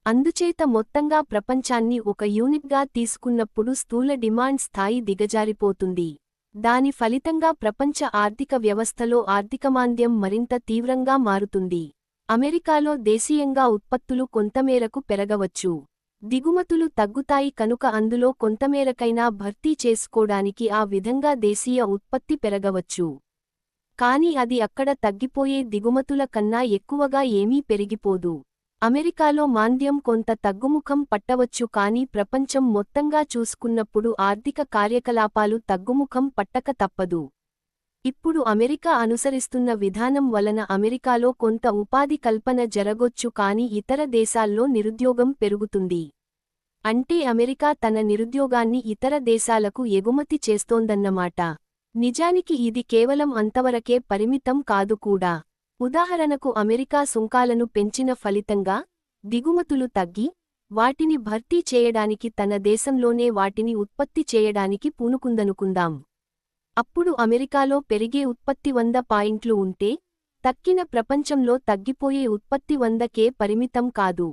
అందుచేత మొత్తంగా ప్రపంచాన్ని ఒక యూనిట్గా తీసుకున్నప్పుడు స్థూల డిమాండ్ స్థాయి దిగజారిపోతుంది. దాని ఫలితంగా ప్రపంచ ఆర్థిక వ్యవస్థలో ఆర్థికమాంద్యం మరింత తీవ్రంగా మారుతుంది. అమెరికాలో దేశీయంగా ఉత్పత్తులు కొంతమేరకు పెరగవచ్చు. దిగుమతులు తగ్గుతాయి కనుక అందులో కొంతమేరకైనా భర్తీ చేసుకోడానికి ఆ విధంగా దేశీయ ఉత్పత్తి పెరగవచ్చు. కాని అది అక్కడ తగ్గిపోయే దిగుమతుల కన్నా ఎక్కువగా ఏమీ పెరిగిపోదు. అమెరికాలో మాంద్యం కొంత తగ్గుముఖం పట్టవచ్చు కాని ప్రపంచం మొత్తంగా చూసుకున్నప్పుడు ఆర్థిక కార్యకలాపాలు తగ్గుముఖం పట్టక తప్పదు. ఇప్పుడు అమెరికా అనుసరిస్తున్న విధానం వలన అమెరికాలో కొంత ఉపాధి కల్పన జరగొచ్చు కాని ఇతర దేశాల్లో నిరుద్యోగం పెరుగుతుంది. అంటే అమెరికా తన నిరుద్యోగాన్ని ఇతర దేశాలకు ఎగుమతి చేస్తోందన్నమాట. నిజానికి ఇది కేవలం అంతవరకే పరిమితం కాదు కూడా. ఉదాహరణకు అమెరికా సుంకాలను పెంచిన ఫలితంగా దిగుమతులు తగ్గి వాటిని భర్తీ చేయడానికి తన దేశంలోనే వాటిని ఉత్పత్తి చేయడానికి పూనుకుందనుకుందాం. అప్పుడు అమెరికాలో పెరిగే ఉత్పత్తి 100 పాయింట్లు ఉంటే తక్కిన ప్రపంచంలో తగ్గిపోయే ఉత్పత్తి 100కే పరిమితం కాదు.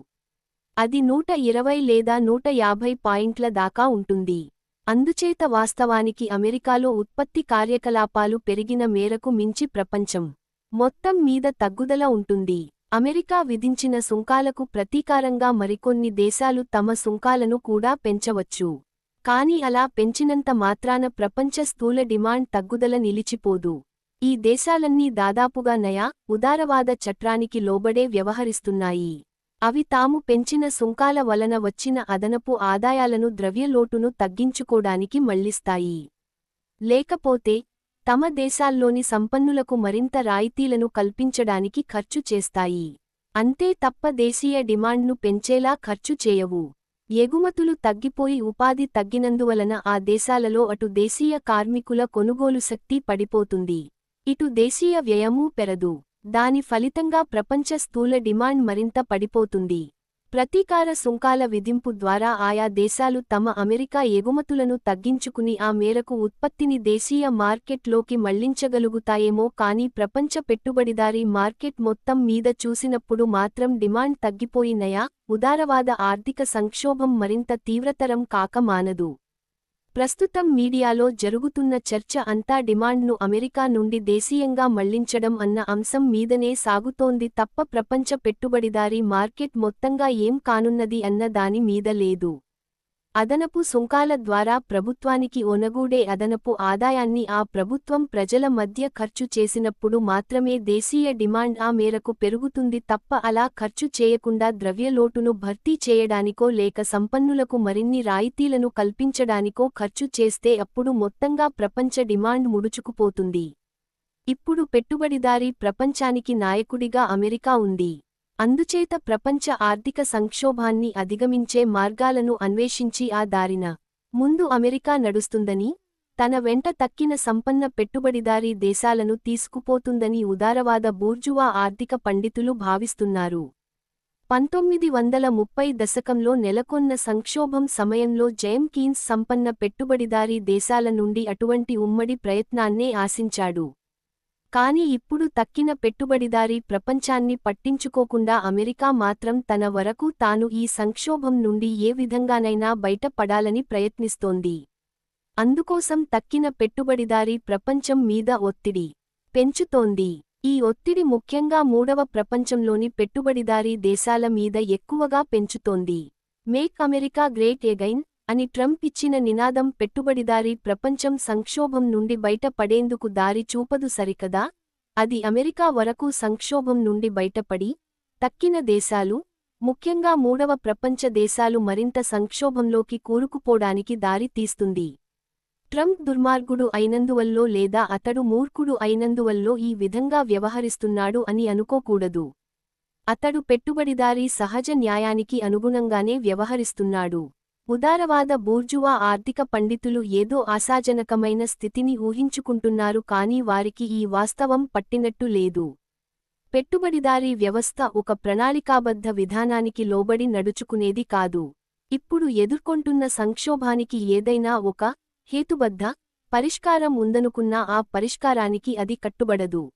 అది 120 లేదా 150 పాయింట్ల దాకా ఉంటుంది. అందుచేత వాస్తవానికి అమెరికాలో ఉత్పత్తి కార్యకలాపాలు పెరిగిన మేరకు మించి ప్రపంచం మొత్తం మీద తగ్గుదల ఉంటుంది. అమెరికా విధించిన సుంకాలకు ప్రతీకారంగా మరికొన్ని దేశాలు తమ సుంకాలను కూడా పెంచవచ్చు. కాని అలా పెంచినంత మాత్రాన ప్రపంచ స్థూల డిమాండ్ తగ్గుదల నిలిచిపోదు. ఈ దేశాలన్నీ దాదాపుగా నయా ఉదారవాద చట్రానికి లోబడే వ్యవహరిస్తున్నాయి. అవి తాము పెంచిన సుంకాల వలన వచ్చిన అదనపు ఆదాయాలను ద్రవ్యలోటును తగ్గించుకోడానికి మళ్లిస్తాయి. లేకపోతే తమ దేశాల్లోని సంపన్నులకు మరింత రాయితీలను కల్పించడానికి ఖర్చు చేస్తాయి. అంతే తప్ప దేశీయ డిమాండ్ను పెంచేలా ఖర్చు చేయవు. ఎగుమతులు తగ్గిపోయి ఉపాధి తగ్గినందువలన ఆ దేశాలలో అటు దేశీయ కార్మికుల కొనుగోలు శక్తి పడిపోతుంది, ఇటు దేశీయ వ్యయమూ పెరదు. దాని ఫలితంగా ప్రపంచ స్థూల డిమాండ్ మరింత పడిపోతుంది. ప్రతీకార సుంకాల విధింపు ద్వారా ఆయా దేశాలు తమ అమెరికా ఎగుమతులను తగ్గించుకుని ఆ మేరకు ఉత్పత్తిని దేశీయ మార్కెట్లోకి మళ్లించగలుగుతాయేమో కాని ప్రపంచ పెట్టుబడిదారీ మార్కెట్ మొత్తం మీద చూసినప్పుడు మాత్రం డిమాండ్ తగ్గిపోయి నయా ఉదారవాద ఆర్థిక సంక్షోభం మరింత తీవ్రతరం కాక మానదు. ప్రస్తుతం మీడియాలో జరుగుతున్న చర్చ అంతా డిమాండ్ను అమెరికా నుండి దేశీయంగా మళ్లించడం అన్న అంశం మీదనే సాగుతోంది తప్ప ప్రపంచ పెట్టుబడిదారీ మార్కెట్ మొత్తంగా ఏం కానున్నది అన్న దాని మీద లేదు. అదనపు సుంకాల ద్వారా ప్రభుత్వానికి ఒనగూడే అదనపు ఆదాయాన్ని ఆ ప్రభుత్వం ప్రజల మధ్య ఖర్చు చేసినప్పుడు మాత్రమే దేశీయ డిమాండ్ ఆ మేరకు పెరుగుతుంది తప్ప అలా ఖర్చు చేయకుండా ద్రవ్యలోటును భర్తీ చేయడానికో లేక సంపన్నులకు మరిన్ని రాయితీలను కల్పించడానికో ఖర్చు చేస్తే అప్పుడు మొత్తంగా ప్రపంచ డిమాండ్ ముడుచుకుపోతుంది. ఇప్పుడు పెట్టుబడిదారీ ప్రపంచానికి నాయకుడిగా అమెరికా ఉంది. అందుచేత ప్రపంచ ఆర్థిక సంక్షోభాన్ని అధిగమించే మార్గాలను అన్వేషించి ఆ దారిన ముందు అమెరికా నడుస్తుందని, తన వెంట తక్కిన సంపన్న పెట్టుబడిదారీ దేశాలను తీసుకుపోతుందని ఉదారవాద బూర్జువా ఆర్థిక పండితులు భావిస్తున్నారు. 1930 దశకంలో నెలకొన్న సంక్షోభం సమయంలో జేమ్ కీన్స్ సంపన్న పెట్టుబడిదారీ దేశాల నుండి అటువంటి ఉమ్మడి ప్రయత్నాన్నే ఆశించాడు. కాని ఇప్పుడు తక్కిన పెట్టుబడిదారీ ప్రపంచాన్ని పట్టించుకోకుండా అమెరికా మాత్రం తన వరకు తాను ఈ సంక్షోభం నుండి ఏ విధంగానైనా బయట పడాలని ప్రయత్నిస్తోంది. అందుకోసం తక్కిన పెట్టుబడిదారీ ప్రపంచం మీద ఒత్తిడి పెంచుతోంది. ఈ ఒత్తిడి ముఖ్యంగా మూడవ ప్రపంచంలోని పెట్టుబడిదారీ దేశాల మీద ఎక్కువగా పెంచుతోంది. మేక్ అమెరికా గ్రేట్ ఎగైన్ అని ట్రంప్ ఇచ్చిన నినాదం పెట్టుబడిదారీ ప్రపంచం సంక్షోభం నుండి బయట పడేందుకు దారి చూపదు సరికదా. అది అమెరికా వరకు సంక్షోభం నుండి బయటపడి తక్కిన దేశాలు, ముఖ్యంగా మూడవ ప్రపంచ దేశాలు మరింత సంక్షోభంలోకి కూరుకుపోడానికి దారి తీస్తుంది. ట్రంప్ దుర్మార్గుడు అయినందువల్లో లేదా అతడు మూర్ఖుడు అయినందువల్లో ఈ విధంగా వ్యవహరిస్తున్నాడు అని అనుకోకూడదు. అతడు పెట్టుబడిదారీ సహజ న్యాయానికి అనుగుణంగానే వ్యవహరిస్తున్నాడు. ఉదారవాద బూర్జువా ఆర్థిక పండితులు ఏదో ఆశాజనకమైన స్థితిని ఊహించుకుంటున్నారు కానీ వారికి ఈ వాస్తవం పట్టినట్టు లేదు. పెట్టుబడిదారీ వ్యవస్థ ఒక ప్రణాళికాబద్ధ విధానానికి లోబడి నడుచుకునేది కాదు. ఇప్పుడు ఎదుర్కొంటున్న సంక్షోభానికి ఏదైనా ఒక హేతుబద్ధ పరిష్కారం ఉందనుకున్నా ఆ పరిష్కారానికి అది కట్టుబడదు.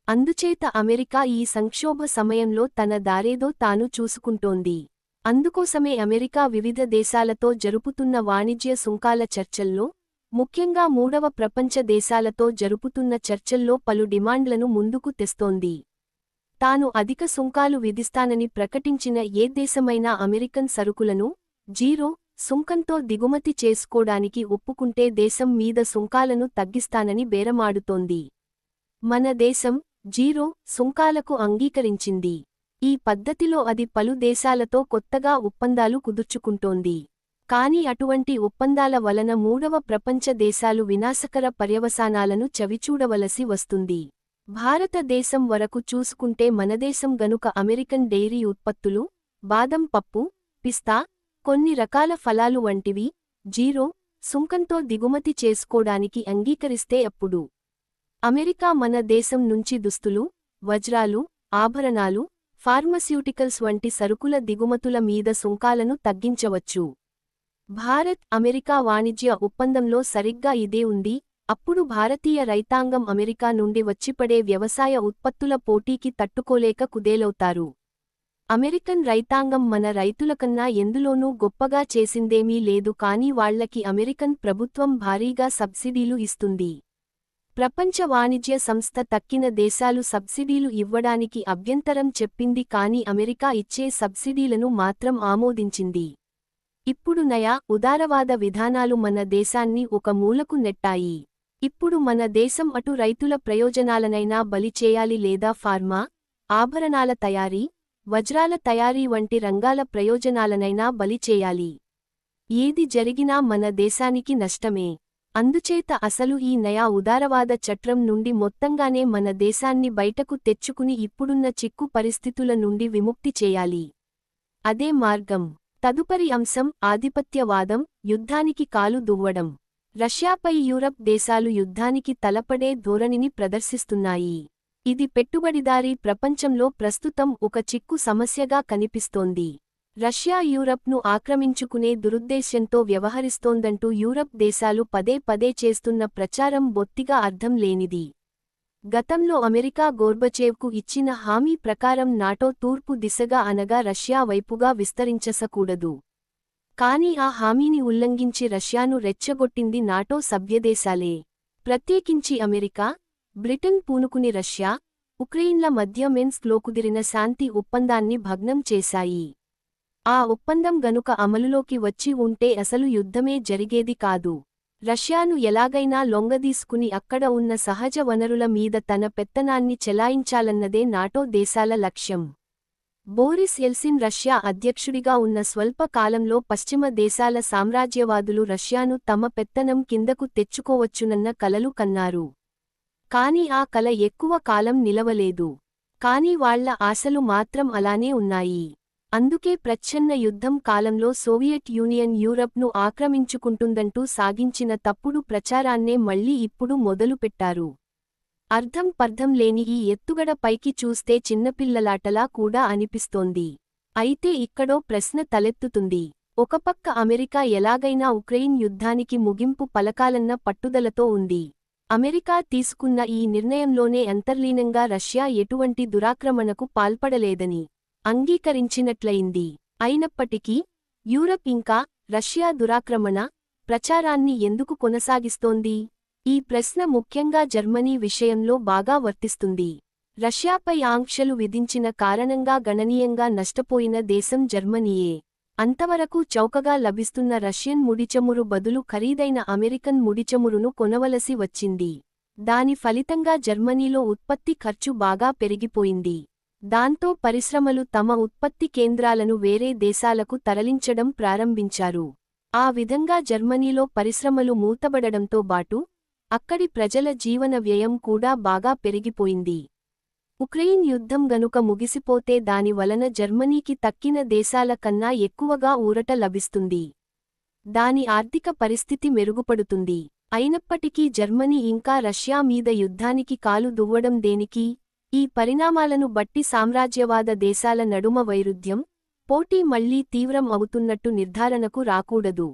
అందుచేత అమెరికా ఈ సంక్షోభ సమయంలో తన దారేదో తాను చూసుకుంటోంది. అందుకోసమే అమెరికా వివిధ దేశాలతో జరుపుతున్న వాణిజ్య సుంకాల చర్చల్లో, ముఖ్యంగా మూడవ ప్రపంచ దేశాలతో జరుపుతున్న చర్చల్లో పలు డిమాండ్లను ముందుకు తెస్తోంది. తాను అధిక సుంకాలు విధిస్తానని ప్రకటించిన ఏ దేశమైనా అమెరికన్ సరుకులను జీరో సుంకంతో దిగుమతి చేసుకోడానికి ఒప్పుకుంటే దేశం మీద సుంకాలను తగ్గిస్తానని బేరమాడుతోంది. మన దేశం జీరో సుంకాలకు అంగీకరించింది. ఈ పద్ధతిలో అది పలు దేశాలతో కొత్తగా ఒప్పందాలు కుదుర్చుకుంటోంది. కాని అటువంటి ఒప్పందాల వలన మూడవ ప్రపంచ దేశాలు వినాశకర పర్యవసానాలను చవిచూడవలసి వస్తుంది. భారతదేశం వరకు చూసుకుంటే మనదేశం గనుక అమెరికన్ డెయిరీ ఉత్పత్తులు, బాదం పప్పు, పిస్తా, కొన్ని రకాల ఫలాలు వంటివి జీరో సుంకంతో దిగుమతి చేసుకోడానికి అంగీకరిస్తే అప్పుడు అమెరికా మన దేశం నుంచి దుస్తులు, వజ్రాలు, ఆభరణాలు, ఫార్మస్యూటికల్స్ వంటి సరుకుల దిగుమతుల మీద సుంకాలను తగ్గించవచ్చు. భారత్ అమెరికా వాణిజ్య ఒప్పందంలో సరిగ్గా ఇదే ఉంది. అప్పుడు భారతీయ రైతాంగం అమెరికా నుండి వచ్చిపడే వ్యవసాయ ఉత్పత్తుల పోటీకి తట్టుకోలేక కుదేలవుతారు. అమెరికన్ రైతాంగం మన రైతులకన్నా ఎందులోనూ గొప్పగా చేసిందేమీ లేదు కానీ వాళ్లకి అమెరికన్ ప్రభుత్వం భారీగా సబ్సిడీలు ఇస్తుంది. ప్రపంచ వాణిజ్య సంస్థ తక్కిన దేశాలు సబ్సిడీలు ఇవ్వడానికి అభ్యంతరం చెప్పింది కానీ అమెరికా ఇచ్చే సబ్సిడీలను మాత్రం ఆమోదించింది. ఇప్పుడు నయా ఉదారవాద విధానాలు మన దేశాన్ని ఒక మూలకు నెట్టాయి. ఇప్పుడు మన దేశం అటు రైతుల ప్రయోజనాలనైనా బలి చేయాలి లేదా ఫార్మా, ఆభరణాల తయారీ, వజ్రాల తయారీ వంటి రంగాల ప్రయోజనాలనైనా బలి చేయాలి. ఏది జరిగినా మన దేశానికి నష్టమే. అందుచేత అసలు ఈ నయా ఉదారవాద చట్రం నుండి మొత్తంగానే మన దేశాన్ని బయటకు తెచ్చుకుని ఇప్పుడున్న చిక్కు పరిస్థితుల నుండి విముక్తి చేయాలి. అదే మార్గం. తదుపరి అంశం ఆధిపత్యవాదం, యుద్ధానికి కాలు దువ్వడం. రష్యాపై యూరప్ దేశాలు యుద్ధానికి తలపడే ధోరణిని ప్రదర్శిస్తున్నాయి. ఇది పెట్టుబడిదారీ ప్రపంచంలో ప్రస్తుతం ఒక చిక్కు సమస్యగా కనిపిస్తోంది. రష్యా యూరప్ను ఆక్రమించుకునే దురుద్దేశ్యంతో వ్యవహరిస్తోందంటూ యూరప్ దేశాలు పదే పదే చేస్తున్న ప్రచారం బొత్తిగా అర్థం లేనిది. గతంలో అమెరికా గోర్బచేవ్కు ఇచ్చిన హామీ ప్రకారం నాటో తూర్పు దిశగా అనగా రష్యా వైపుగా విస్తరించసకూడదు. కానీ ఆ హామీని ఉల్లంఘించి రష్యాను రెచ్చగొట్టింది నాటో సభ్యదేశాలే. ప్రత్యేకించి అమెరికా, బ్రిటన్ పూనుకుని రష్యా, ఉక్రెయిన్ల మధ్య మిన్స్క్లో కుదిరిన శాంతి ఒప్పందాన్ని భగ్నం చేశాయి. ఆ ఒప్పందం గనుక అమలులోకి వచ్చి ఉంటే అసలు యుద్ధమే జరిగేది కాదు. రష్యాను ఎలాగైనా లొంగదీసుకుని అక్కడ ఉన్న సహజ వనరుల మీద తన పెత్తనాన్ని చెలాయించాలన్నదే నాటో దేశాల లక్ష్యం. బోరిస్ ఎల్సిన్ రష్యా అధ్యక్షుడిగా ఉన్న స్వల్ప కాలంలో పశ్చిమ దేశాల సామ్రాజ్యవాదులు రష్యాను తమ పెత్తనం కిందకు తెచ్చుకోవచ్చునన్న కలలు కన్నారు. కాని ఆ కల ఎక్కువ కాలం నిలవలేదు. కాని వాళ్ల ఆశలు మాత్రం అలానే ఉన్నాయి. అందుకే ప్రచ్ఛన్న యుద్ధం కాలంలో సోవియట్ యూనియన్ యూరప్ను ఆక్రమించుకుంటుందంటూ సాగించిన తప్పుడు ప్రచారాన్నే మళ్లీ ఇప్పుడు మొదలుపెట్టారు. అర్థం పర్థం లేని ఈ ఎత్తుగడ పైకి చూస్తే చిన్నపిల్లలాటలా కూడా అనిపిస్తోంది. అయితే ఇక్కడో ప్రశ్న తలెత్తుతుంది. ఒకపక్క అమెరికా ఎలాగైనా ఉక్రెయిన్ యుద్ధానికి ముగింపు పలకాలన్న పట్టుదలతో ఉంది. అమెరికా తీసుకున్న ఈ నిర్ణయంలోనే అంతర్లీనంగా రష్యా ఎటువంటి దురాక్రమణకు పాల్పడలేదని అంగీకరించినట్లయింది. అయినప్పటికీ యూరప్ ఇంకా రష్యా దురాక్రమణ ప్రచారాన్ని ఎందుకు కొనసాగిస్తోంది? ఈ ప్రశ్న ముఖ్యంగా జర్మనీ విషయంలో బాగా వర్తిస్తుంది. రష్యాపై ఆంక్షలు విధించిన కారణంగా గణనీయంగా నష్టపోయిన దేశం జర్మనీయే. అంతవరకు చౌకగా లభిస్తున్న రష్యన్ ముడిచమురు బదులు ఖరీదైన అమెరికన్ ముడిచమురును కొనవలసి వచ్చింది. దాని ఫలితంగా జర్మనీలో ఉత్పత్తి ఖర్చు బాగా పెరిగిపోయింది. దాంతో పరిశ్రమలు తమ ఉత్పత్తి కేంద్రాలను వేరే దేశాలకు తరలించడం ప్రారంభించారు. ఆ విధంగా జర్మనీలో పరిశ్రమలు మూతబడడంతో బాటు అక్కడి ప్రజల జీవన వ్యయం కూడా బాగా పెరిగిపోయింది. ఉక్రెయిన్ యుద్ధం గనుక ముగిసిపోతే దాని వలన జర్మనీకి తక్కిన దేశాల కన్నా ఎక్కువగా ఊరట లభిస్తుంది. దాని ఆర్థిక పరిస్థితి మెరుగుపడుతుంది. అయినప్పటికీ జర్మనీ ఇంకా రష్యా మీద యుద్ధానికి కాలు దువ్వడం దేనికి? ఈ పరిణామాలను బట్టి సామ్రాజ్యవాద దేశాల నడుమ వైరుధ్యం, పోటీ మళ్లీ తీవ్రం అవుతున్నట్టు నిర్ధారణకు రాకూడదు.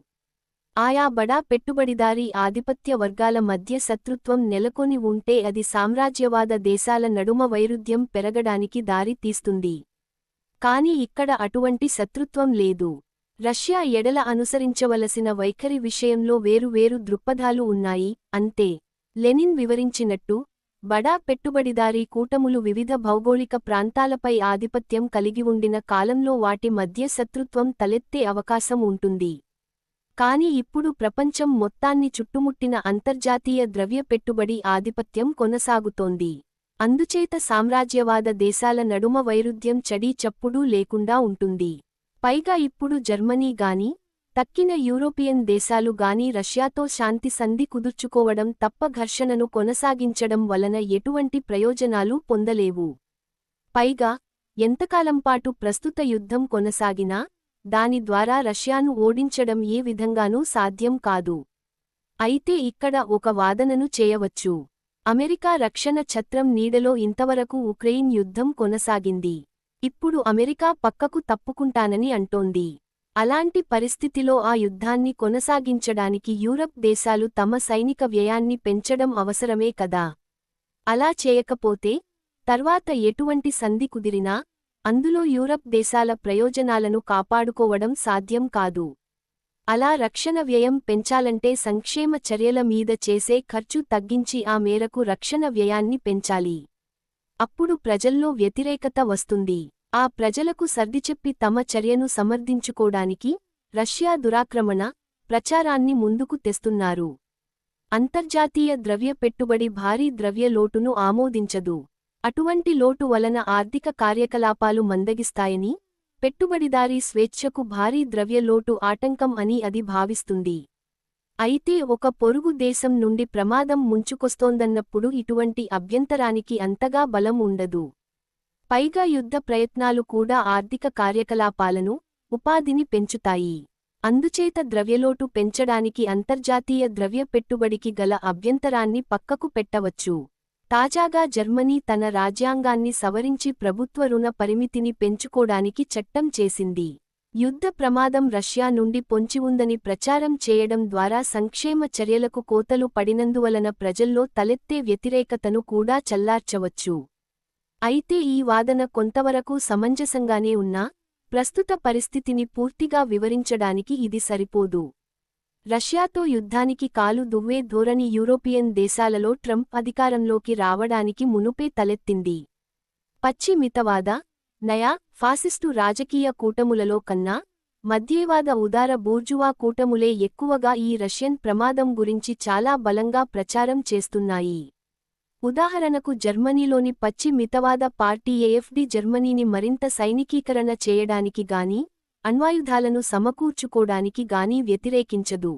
ఆయా బడా పెట్టుబడిదారీ ఆధిపత్య వర్గాల మధ్య శత్రుత్వం నెలకొని ఉంటే అది సామ్రాజ్యవాద దేశాల నడుమ వైరుధ్యం పెరగడానికి దారి తీస్తుంది. కాని ఇక్కడ అటువంటి శత్రుత్వం లేదు. రష్యా ఎడల అనుసరించవలసిన వైఖరి విషయంలో వేరువేరు దృక్పథాలు ఉన్నాయి, అంతే. లెనిన్ వివరించినట్టు బడా పెట్టుబడిదారీ కూటములు వివిధ భౌగోళిక ప్రాంతాలపై ఆధిపత్యం కలిగి ఉండిన కాలంలో వాటి మధ్య శత్రుత్వం తలెత్తే అవకాశం ఉంటుంది. కాని ఇప్పుడు ప్రపంచం మొత్తాన్ని చుట్టుముట్టిన అంతర్జాతీయ ద్రవ్య పెట్టుబడి ఆధిపత్యం కొనసాగుతోంది. అందుచేత సామ్రాజ్యవాద దేశాల నడుమ వైరుధ్యం చడీ చప్పుడూ లేకుండా ఉంటుంది. పైగా ఇప్పుడు జర్మనీ గాని, తక్కిన యూరోపియన్ దేశాలు గాని రష్యాతో శాంతి సంధి కుదుర్చుకోవడం తప్ప ఘర్షణను కొనసాగించడం వలన ఎటువంటి ప్రయోజనాలు పొందలేవు. పైగా ఎంతకాలంపాటు ప్రస్తుత యుద్ధం కొనసాగినా దాని ద్వారా రష్యాను ఓడించడం ఏ విధంగానూ సాధ్యం కాదు. అయితే ఇక్కడ ఒక వాదనను చేయవచ్చు. అమెరికా రక్షణ ఛత్రం నీడలో ఇంతవరకు ఉక్రెయిన్ యుద్ధం కొనసాగింది. ఇప్పుడు అమెరికా పక్కకు తప్పుకుంటానని అంటోంది. అలాంటి పరిస్థితిలో ఆ యుద్ధాన్ని కొనసాగించడానికి యూరప్ దేశాలు తమ సైనిక వ్యయాన్ని పెంచడం అవసరమే కదా. అలా చేయకపోతే తర్వాత ఎటువంటి సంధి కుదిరినా అందులో యూరప్ దేశాల ప్రయోజనాలను కాపాడుకోవడం సాధ్యం కాదు. అలా రక్షణ వ్యయం పెంచాలంటే సంక్షేమ చర్యల మీద చేసే ఖర్చు తగ్గించి ఆ మేరకు రక్షణ వ్యయాన్ని పెంచాలి. అప్పుడు ప్రజల్లో వ్యతిరేకత వస్తుంది. ఆ ప్రజలకు సర్దిచెప్పి తమ చర్యను సమర్థించుకోడానికి రష్యా దురాక్రమణ ప్రచారాన్ని ముందుకు తెస్తున్నారు. అంతర్జాతీయ ద్రవ్య పెట్టుబడి భారీ ద్రవ్య లోటును ఆమోదించదు. అటువంటి లోటు వలన ఆర్థిక కార్యకలాపాలు మందగిస్తాయని, పెట్టుబడిదారీ స్వేచ్ఛకు భారీ ద్రవ్య లోటు ఆటంకం అని అది భావిస్తుంది. అయితే ఒక పొరుగు దేశం నుండి ప్రమాదం ముంచుకొస్తోందన్నప్పుడు ఇటువంటి అభ్యంతరానికి అంతగా బలం ఉండదు. పైగా యుద్ధ ప్రయత్నాలు కూడా ఆర్థిక కార్యకలాపాలను, ఉపాధిని పెంచుతాయి. అందుచేత ద్రవ్యలోటు పెంచడానికి అంతర్జాతీయ ద్రవ్య పెట్టుబడికి గల అభ్యంతరాన్ని పక్కకు పెట్టవచ్చు. తాజాగా జర్మనీ తన రాజ్యాంగాన్ని సవరించి ప్రభుత్వ రుణ పరిమితిని పెంచుకోడానికి చట్టం చేసింది. యుద్ధ ప్రమాదం రష్యా నుండి పొంచి ఉందని ప్రచారం చేయడం ద్వారా సంక్షేమ చర్యలకు కోతలు పడినందువలన ప్రజల్లో తలెత్తే వ్యతిరేకతను కూడా చల్లార్చవచ్చు. అయితే ఈ వాదన కొంతవరకు సమంజసంగానే ఉన్నా, ప్రస్తుత పరిస్థితిని పూర్తిగా వివరించడానికి ఇది సరిపోదు. రష్యాతో యుద్ధానికి కాలు దువ్వే ధోరణి యూరోపియన్ దేశాలలో ట్రంప్ అధికారంలోకి రావడానికి మునుపే తలెత్తింది. పచ్చి మితవాద, నయా ఫాసిస్టు రాజకీయ కూటములలో కన్నా మధ్యేవాద ఉదార బూర్జువా కూటములే ఎక్కువగా ఈ రష్యన్ ప్రమాదం గురించి చాలా బలంగా ప్రచారం చేస్తున్నాయి. ఉదాహరణకు జర్మనీలోని పచ్చి మితవాద పార్టీ ఏఎఫ్డి జర్మనీని మరింత సైనికీకరణ చేయడానికి గానీ, అణ్వాయుధాలను సమకూర్చుకోడానికి గానీ వ్యతిరేకించదు.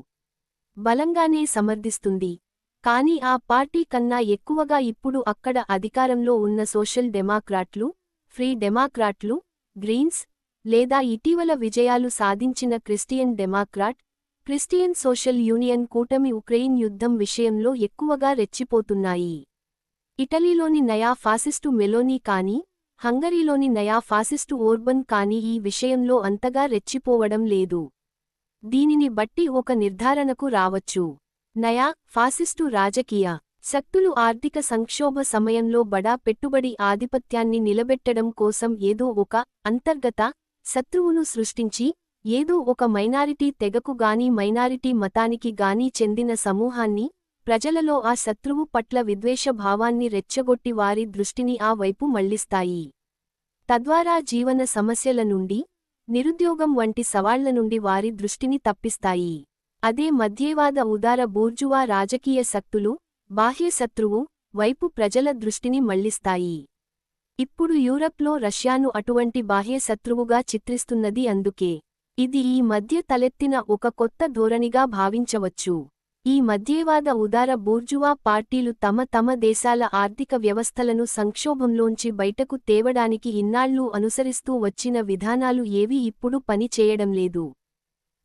బలంగానే సమర్థిస్తుంది. కాని ఆ పార్టీ కన్నా ఎక్కువగా ఇప్పుడు అక్కడ అధికారంలో ఉన్న సోషల్ డెమోక్రాట్లు, ఫ్రీ డెమోక్రాట్లు, గ్రీన్స్, లేదా ఇటీవల విజయాలు సాధించిన Christian Democrat, Christian social union కూటమి ఉక్రెయిన్ యుద్ధం విషయంలో ఎక్కువగా రెచ్చిపోతున్నాయి. ఇటలీలోని నయా ఫాసిస్టు మెలోనీ కానీ, హంగరీలోని నయా ఫాసిస్టు ఓర్బన్ కానీ ఈ విషయంలో అంతగా రెచ్చిపోవడం లేదు. దీనిని బట్టి ఒక నిర్ధారణకు రావచ్చు. నయా ఫాసిస్టు రాజకీయ శక్తులు ఆర్థిక సంక్షోభ సమయంలో బడా పెట్టుబడి ఆధిపత్యాన్ని నిలబెట్టడం కోసం ఏదో ఒక అంతర్గత శత్రువును సృష్టించి, ఏదో ఒక మైనారిటీ తెగకు గానీ మైనారిటీ మతానికి గానీ చెందిన సమూహాన్ని, ప్రజలలో ఆ శత్రువు పట్ల విద్వేష భావాన్ని రెచ్చగొట్టి వారి దృష్టిని ఆ వైపు మళ్లిస్తాయి. తద్వారా జీవన సమస్యల నుండి, నిరుద్యోగం వంటి సవాళ్ల నుండి వారి దృష్టిని తప్పిస్తాయి. అదే మధ్యేవాద ఉదార బూర్జువా రాజకీయ శక్తులు, బాహ్య శత్రువు వైపు ప్రజల దృష్టిని మళ్లిస్తాయి. ఇప్పుడు యూరప్లో రష్యాను అటువంటి బాహ్య శత్రువుగా చిత్రిస్తున్నది అందుకే. ఇది ఈ మధ్య తలెత్తిన ఒక కొత్త ధోరణిగా భావించవచ్చు. ఈ మధ్యేవాద ఉదార బూర్జువా పార్టీలు తమ దేశాల ఆర్థిక వ్యవస్థలను సంక్షోభంలోంచి బయటకు తేవడానికి ఇన్నాళ్లూ అనుసరిస్తూ వచ్చిన విధానాలు ఏవీ ఇప్పుడు పని చేయడంలేదు.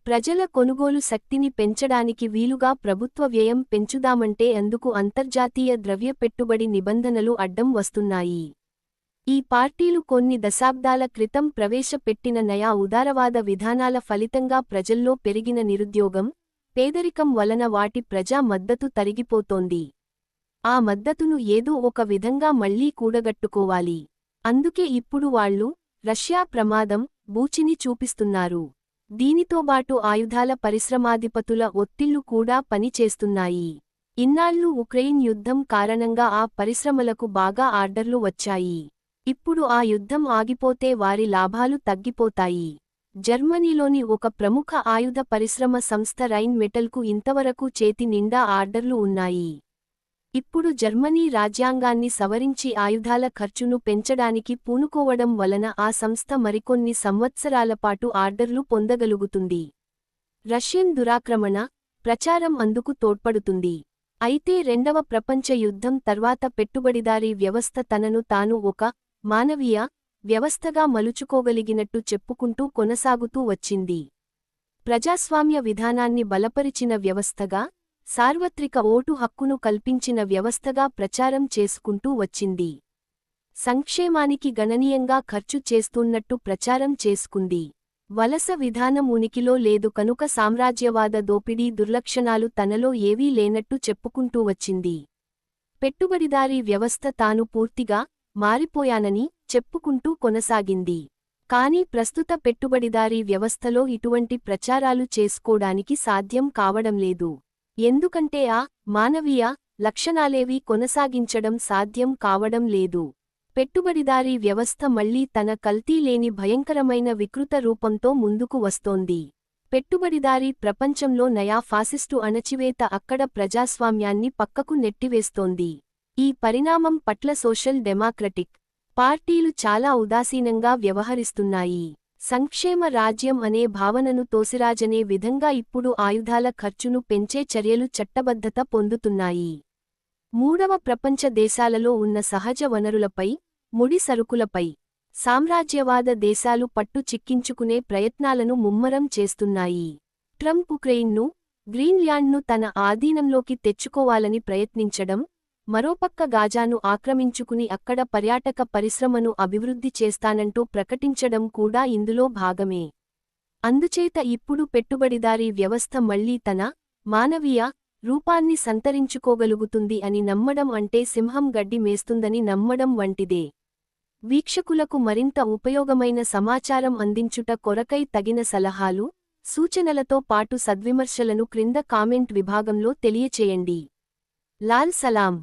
ప్రజల కొనుగోలు శక్తిని పెంచడానికి వీలుగా ప్రభుత్వ వ్యయం పెంచుదామంటే అందుకు అంతర్జాతీయ ద్రవ్య పెట్టుబడి నిబంధనలు అడ్డం వస్తున్నాయి. ఈ పార్టీలు కొన్ని దశాబ్దాల క్రితం ప్రవేశపెట్టిన నయా ఉదారవాద విధానాల ఫలితంగా ప్రజల్లో పెరిగిన నిరుద్యోగం, పేదరికం వలన వాటి ప్రజా మద్దతు తరిగిపోతోంది. ఆ మద్దతును ఏదో ఒక విధంగా మళ్లీ కూడగట్టుకోవాలి. అందుకే ఇప్పుడు వాళ్లు రష్యా ప్రమాదం బూచిని చూపిస్తున్నారు. దీనితోబాటు ఆయుధాల పరిశ్రమాధిపతుల ఒత్తిళ్లు కూడా పనిచేస్తున్నాయి. ఇన్నాళ్లూ ఉక్రెయిన్ యుద్ధం కారణంగా ఆ పరిశ్రమలకు బాగా ఆర్డర్లు వచ్చాయి. ఇప్పుడు ఆ యుద్ధం ఆగిపోతే వారి లాభాలు తగ్గిపోతాయి. జర్మనీలోని ఒక ప్రముఖ ఆయుధ పరిశ్రమ సంస్థ రైన్ మెటల్కు ఇంతవరకు చేతి నిండా ఆర్డర్లు ఉన్నాయి. ఇప్పుడు జర్మనీ రాజ్యాంగాన్ని సవరించి ఆయుధాల ఖర్చును పెంచడానికి పూనుకోవడం వలన ఆ సంస్థ మరికొన్ని సంవత్సరాలపాటు ఆర్డర్లు పొందగలుగుతుంది. రష్యన్ దురాక్రమణ, ప్రచారం అందుకు తోడ్పడుతుంది. అయితే రెండవ ప్రపంచ యుద్ధం తర్వాత పెట్టుబడిదారీ వ్యవస్థ తనను తాను ఒక మానవీయ వ్యవస్థగా మలుచుకోగలిగినట్టు చెప్పుకుంటూ కొనసాగుతూ వచ్చింది. ప్రజాస్వామ్య విధానాన్ని బలపరిచిన వ్యవస్థగా, సార్వత్రిక ఓటు హక్కును కల్పించిన వ్యవస్థగా ప్రచారం చేసుకుంటూ వచ్చింది. సంక్షేమానికి గణనీయంగా ఖర్చు చేస్తున్నట్టు ప్రచారం చేసుకుంది. వలస విధానం ఉనికిలో లేదు కనుక సామ్రాజ్యవాద దోపిడీ దుర్లక్షణాలు తనలో ఏవీ లేనట్టు చెప్పుకుంటూ వచ్చింది. పెట్టుబడిదారీ వ్యవస్థ తాను పూర్తిగా మారిపోయానని చెప్పుకుంటూ కొనసాగింది. కానీ ప్రస్తుత పెట్టుబడిదారీ వ్యవస్థలో ఇటువంటి ప్రచారాలు చేసుకోడానికి సాధ్యం కావడంలేదు. ఎందుకంటే ఆ మానవీయ లక్షణాలేవీ కొనసాగించడం సాధ్యం కావడం లేదు. పెట్టుబడిదారీ వ్యవస్థ మళ్లీ తన కల్తీలేని భయంకరమైన వికృత రూపంతో ముందుకు వస్తోంది. పెట్టుబడిదారీ ప్రపంచంలో నయా ఫాసిస్టు అణచివేత అక్కడ ప్రజాస్వామ్యాన్ని పక్కకు నెట్టివేస్తోంది. ఈ పరిణామం పట్ల సోషల్ డెమోక్రటిక్ పార్టీలు చాలా ఉదాసీనంగా వ్యవహరిస్తున్నాయి. సంక్షేమ రాజ్యం అనే భావనను తోసిరాజనే విధంగా ఇప్పుడు ఆయుధాల ఖర్చును పెంచే చర్యలు చట్టబద్ధత పొందుతున్నాయి. మూడవ ప్రపంచ దేశాలలో ఉన్న సహజ వనరులపై, ముడి సరుకులపై సామ్రాజ్యవాద దేశాలు పట్టు చిక్కించుకునే ప్రయత్నాలను ముమ్మరం చేస్తున్నాయి. ట్రంప్ ఉక్రెయిన్ను, గ్రీన్లాండ్ను తన ఆధీనంలోకి తెచ్చుకోవాలని ప్రయత్నించడం, మరోపక్క గాజాను ఆక్రమించుకుని అక్కడ పర్యాటక పరిశ్రమను అభివృద్ధి చేస్తానంటూ ప్రకటించడం కూడా ఇందులో భాగమే. అందుచేత ఇప్పుడు పెట్టుబడిదారీ వ్యవస్థ మళ్లీ తన మానవీయ రూపాన్ని సంతరించుకోగలుగుతుంది అని నమ్మడం అంటే సింహం గడ్డి మేస్తుందని నమ్మడం వంటిదే. వీక్షకులకు మరింత ఉపయోగమైన సమాచారం అందించుట కొరకై తగిన సలహాలు, సూచనలతో పాటు సద్విమర్శలను క్రింద కామెంట్ విభాగంలో తెలియచేయండి. లాల్ సలాం.